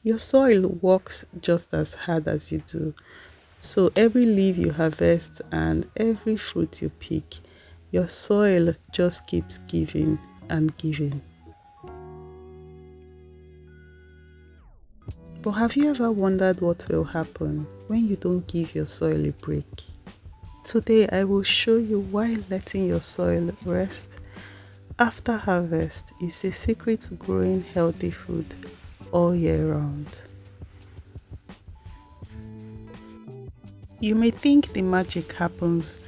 Your soil works just as hard as you do. So every leaf you harvest and every fruit you pick, your soil just keeps giving and giving. But have you ever wondered what will happen when you don't give your soil a break? Today I will show you why letting your soil rest after harvest is a secret to growing healthy food all year round. You may think the magic happens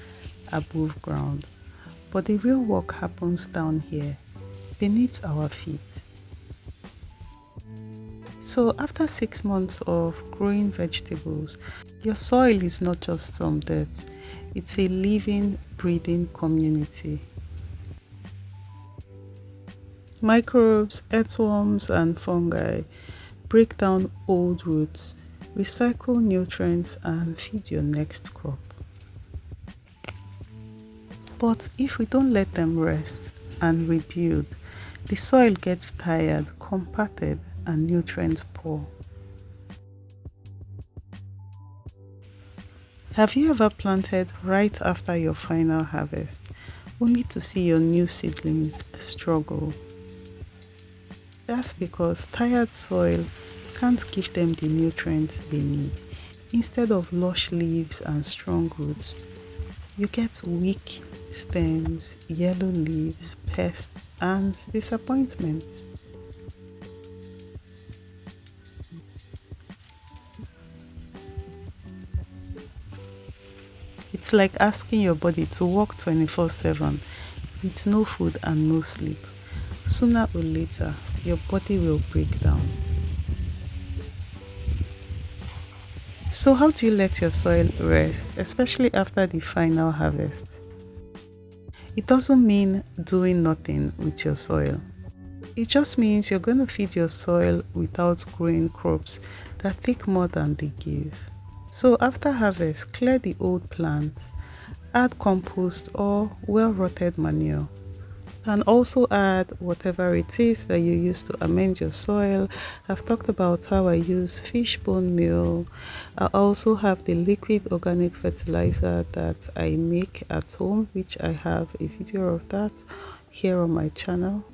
above ground, but the real work happens down here, beneath our feet. So after 6 months of growing vegetables, your soil is not just some dirt, it's a living, breathing community. Microbes, earthworms, and fungi break down old roots, recycle nutrients, and feed your next crop. But if we don't let them rest and rebuild, the soil gets tired, compacted, and nutrients poor. Have you ever planted right after your final harvest, only to see your new seedlings struggle? That's because tired soil can't give them the nutrients they need. Instead of lush leaves and strong roots, you get weak stems, yellow leaves, pests, and disappointments. It's like asking your body to work 24/7 with no food and no sleep. Sooner or later, your body will break down. So how do you let your soil rest, especially after the final harvest? It doesn't mean doing nothing with your soil. It just means you're going to feed your soil without growing crops that take more than they give. So after harvest, clear the old plants, add compost or well-rotted manure. And also add whatever it is that you use to amend your soil. I've talked about how I use fish bone meal. I also have the liquid organic fertilizer that I make at home, which I have a video of that here on my channel.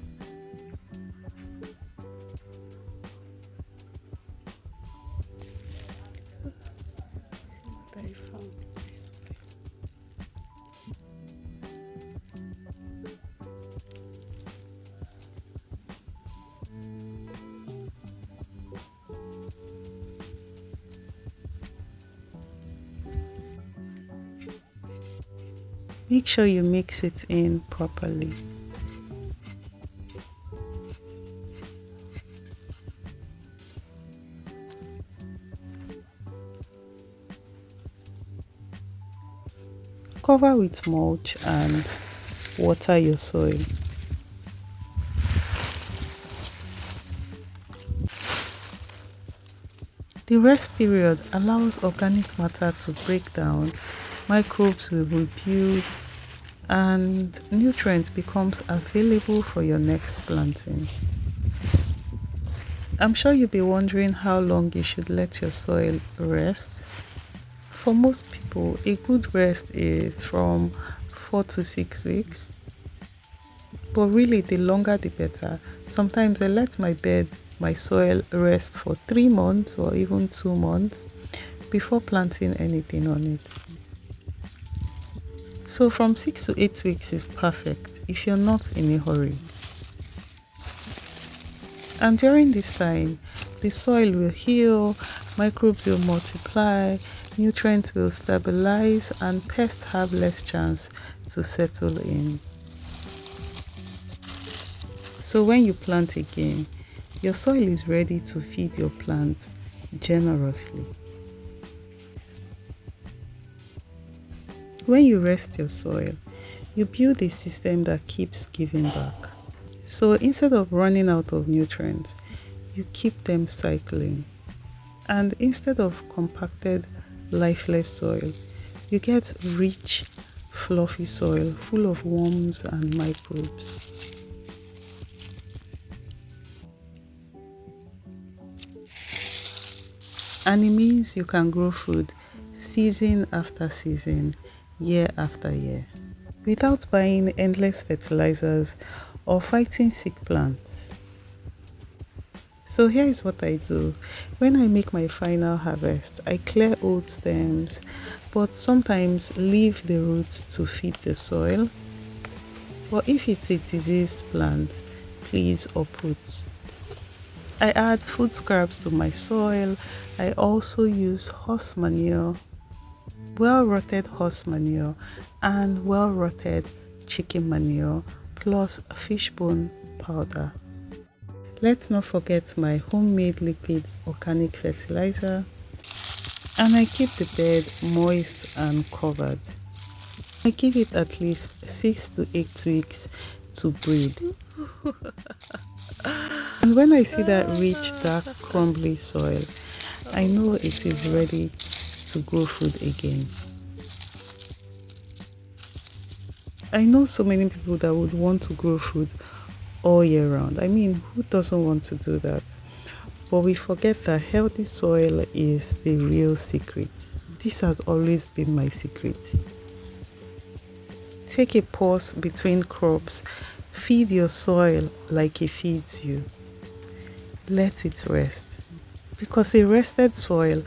Make sure you mix it in properly. Cover with mulch and water your soil. The rest period allows organic matter to break down, microbes will rebuild, and nutrients becomes available for your next planting. I'm sure you'll be wondering how long you should let your soil rest. For most people, a good rest is from 4 to 6 weeks. But really, the longer the better. Sometimes I let my soil rest for 3 months or even 2 months before planting anything on it. So from 6 to 8 weeks is perfect if you're not in a hurry. And during this time, the soil will heal, microbes will multiply, nutrients will stabilize, and pests have less chance to settle in. So when you plant again, your soil is ready to feed your plants generously. When you rest your soil, you build a system that keeps giving back. So instead of running out of nutrients, you keep them cycling. And instead of compacted, lifeless soil, you get rich, fluffy soil full of worms and microbes. And it means you can grow food season after season, year after year, without buying endless fertilizers or fighting sick plants. So here is what I do. When I make my final harvest, I clear old stems, but sometimes leave the roots to feed the soil. But if it's a diseased plant, please uproot. I add food scraps to my soil. I also use horse manure, well-rotted horse manure, and well-rotted chicken manure, plus fish bone powder. Let's not forget my homemade liquid organic fertilizer, and I keep the bed moist and covered. I give it at least 6 to 8 weeks to breed. And when I see that rich, dark, crumbly soil, I know it is ready to grow food again. I know so many people that would want to grow food all year round. I mean, who doesn't want to do that? But we forget that healthy soil is the real secret. This has always been my secret. Take a pause between crops. Feed your soil like it feeds you. Let it rest. Because a rested soil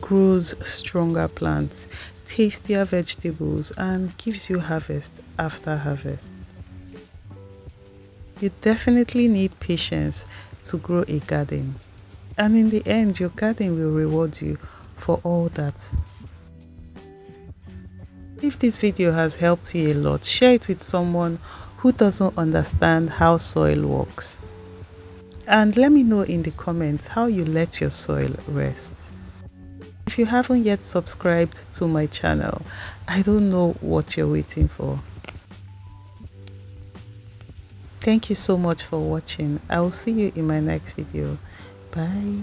grows stronger plants, tastier vegetables, and gives you harvest after harvest. You definitely need patience to grow a garden. And in the end, your garden will reward you for all that. If this video has helped you a lot, share it with someone who doesn't understand how soil works. And let me know in the comments how you let your soil rest. If you haven't yet subscribed to my channel, I don't know what you're waiting for. Thank you so much for watching. I will see you in my next video. Bye.